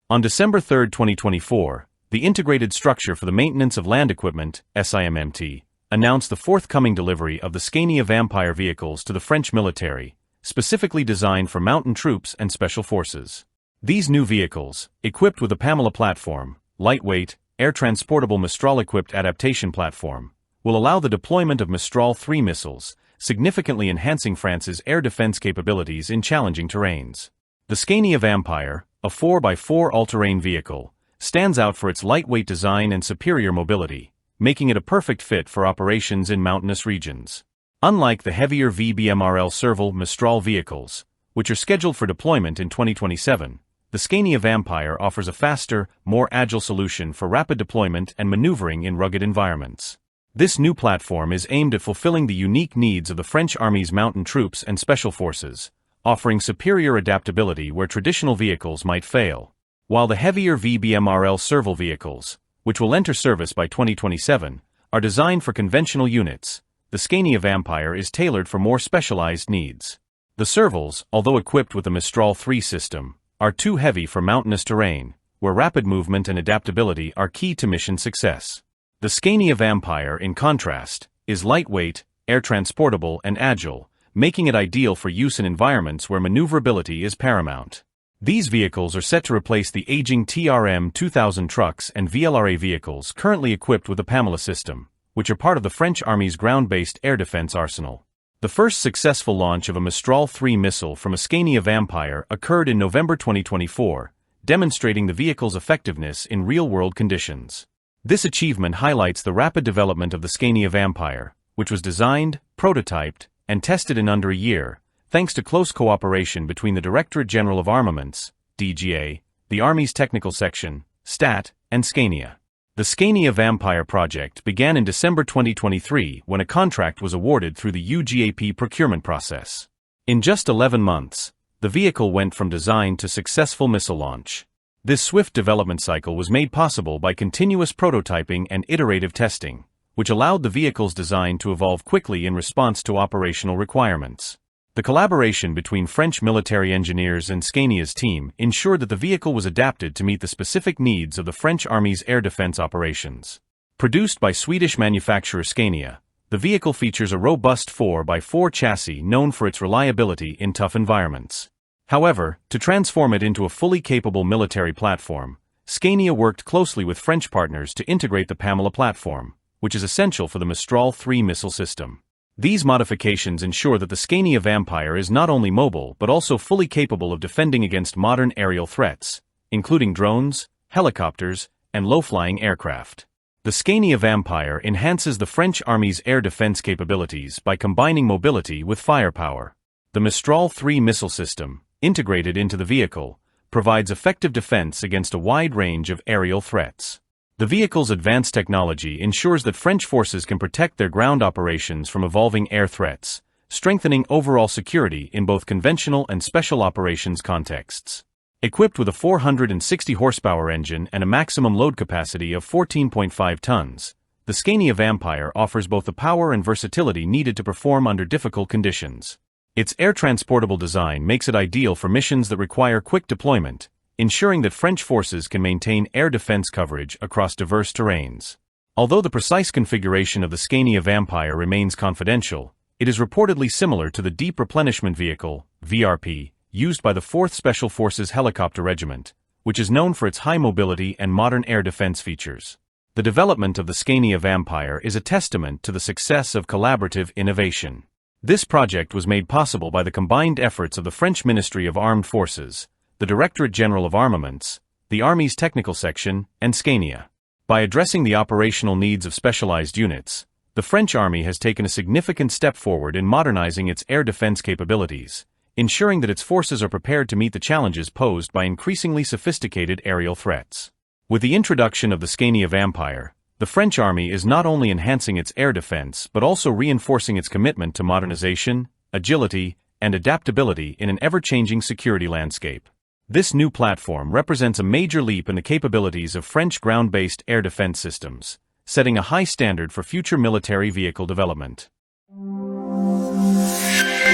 On December 3, 2024, the Integrated Structure for the Maintenance of Land Equipment, SIMMT, announced the forthcoming delivery of the Scania Vampire vehicles to the French military, specifically designed for mountain troops and special forces. These new vehicles, equipped with a PAMELA platform, lightweight, air-transportable Mistral-equipped adaptation platform, will allow the deployment of Mistral 3 missiles, significantly enhancing France's air defense capabilities in challenging terrains. The Scania Vampire, a 4x4 all-terrain vehicle, stands out for its lightweight design and superior mobility, making it a perfect fit for operations in mountainous regions. Unlike the heavier VBMR-L Serval Mistral vehicles, which are scheduled for deployment in 2027, the Scania Vampire offers a faster, more agile solution for rapid deployment and maneuvering in rugged environments. This new platform is aimed at fulfilling the unique needs of the French Army's mountain troops and special forces, offering superior adaptability where traditional vehicles might fail. While the heavier VBMR-L Serval vehicles, which will enter service by 2027, are designed for conventional units, the Scania Vampire is tailored for more specialized needs. The Servals, although equipped with the Mistral 3 system, are too heavy for mountainous terrain, where rapid movement and adaptability are key to mission success. The Scania Vampire, in contrast, is lightweight, air-transportable and agile, making it ideal for use in environments where maneuverability is paramount. These vehicles are set to replace the aging TRM 2000 trucks and VLRA vehicles currently equipped with the PAMELA system, which are part of the French Army's ground-based air defense arsenal. The first successful launch of a Mistral 3 missile from a Scania Vampire occurred in November 2024, demonstrating the vehicle's effectiveness in real-world conditions. This achievement highlights the rapid development of the Scania Vampire, which was designed, prototyped, and tested in under a year, thanks to close cooperation between the Directorate General of Armaments, DGA, the Army's Technical Section, STAT, and Scania. The Scania Vampire project began in December 2023 when a contract was awarded through the UGAP procurement process. In just 11 months, the vehicle went from design to successful missile launch. This swift development cycle was made possible by continuous prototyping and iterative testing, which allowed the vehicle's design to evolve quickly in response to operational requirements. The collaboration between French military engineers and Scania's team ensured that the vehicle was adapted to meet the specific needs of the French Army's air defense operations. Produced by Swedish manufacturer Scania, the vehicle features a robust 4x4 chassis known for its reliability in tough environments. However, to transform it into a fully capable military platform, Scania worked closely with French partners to integrate the PAMELA platform, which is essential for the Mistral 3 missile system. These modifications ensure that the Scania Vampire is not only mobile but also fully capable of defending against modern aerial threats, including drones, helicopters, and low-flying aircraft. The Scania Vampire enhances the French Army's air defense capabilities by combining mobility with firepower. The Mistral 3 missile system, integrated into the vehicle, provides effective defense against a wide range of aerial threats. The vehicle's advanced technology ensures that French forces can protect their ground operations from evolving air threats, strengthening overall security in both conventional and special operations contexts. Equipped with a 460 horsepower engine and a maximum load capacity of 14.5 tons, the Scania Vampire offers both the power and versatility needed to perform under difficult conditions. Its air-transportable design makes it ideal for missions that require quick deployment, ensuring that French forces can maintain air defense coverage across diverse terrains. Although the precise configuration of the Scania Vampire remains confidential, it is reportedly similar to the Deep Replenishment Vehicle, VRP, used by the 4th Special Forces Helicopter Regiment, which is known for its high mobility and modern air defense features. The development of the Scania Vampire is a testament to the success of collaborative innovation. This project was made possible by the combined efforts of the French Ministry of Armed Forces, the Directorate General of Armaments, the Army's Technical Section, and Scania. By addressing the operational needs of specialized units, the French Army has taken a significant step forward in modernizing its air defense capabilities, ensuring that its forces are prepared to meet the challenges posed by increasingly sophisticated aerial threats. With the introduction of the Scania Vampire, the French Army is not only enhancing its air defense but also reinforcing its commitment to modernization, agility, and adaptability in an ever-changing security landscape. This new platform represents a major leap in the capabilities of French ground-based air defense systems, setting a high standard for future military vehicle development.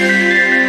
you.